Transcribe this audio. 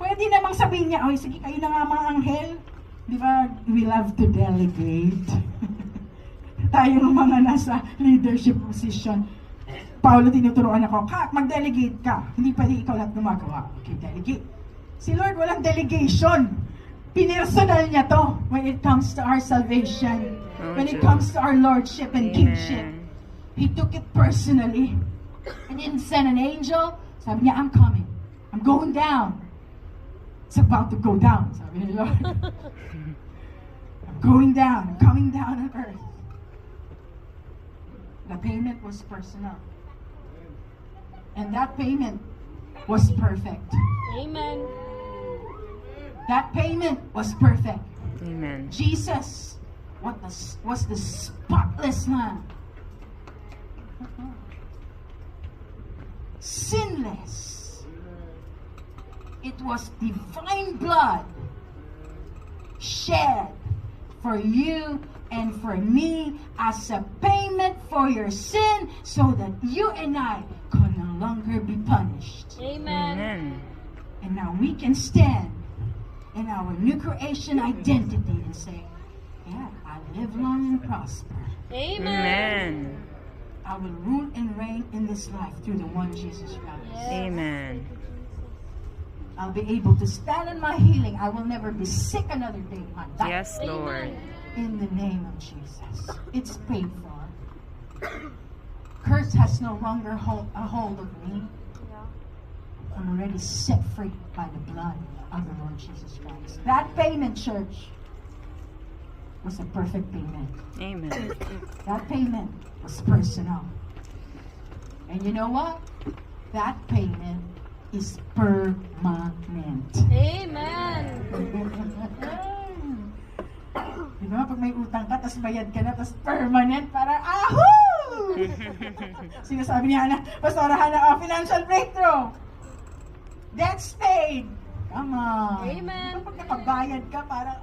Pwede namang sabihin niya, oy, sige kayo na nga mga anghel. Di ba, we love to delegate. Tayong mga nasa leadership position. Paulo, tinuturuan ako, mag-delegate ka. Hindi pwede ikaw lahat gumagawa. Okay, delegate. Si Lord, walang delegation. Pinersonal niya to when it comes to our salvation. When it comes to our lordship and kingship. He took it personally. And didn't send an angel. Sabi niya, I'm coming. I'm going down. It's about to go down, sabi ni Lord. I'm going down. I'm coming down on earth. The payment was personal. And that payment was perfect. Amen. That payment was perfect. Amen. Jesus was the spotless Lamb. Sinless. It was divine blood shed for you and for me as a payment for your sin so that you and I could no longer be punished. Amen. Amen. And now we can stand in our new creation identity and say, yeah, I live long and prosper. Amen. Amen. I will rule and reign in this life through the one Jesus Christ. Yes. Amen. I'll be able to stand in my healing. I will never be sick another day in my life. Yes, Lord. In the name of Jesus. It's paid for. Curse has no longer a hold of me. I'm already set free by the blood of the Lord Jesus Christ. That payment, church, was a perfect payment. Amen. That payment was personal. And you know what? That payment is permanent. Amen. Di ba, pag may utang ka, tapos bayad ka na, tapos permanent, parang, ahoo! Sinasabi ni Hannah, Pastora Hannah, financial breakthrough. Debt's paid. Come on. Amen. Di ba, pag nakabayad ka, parang,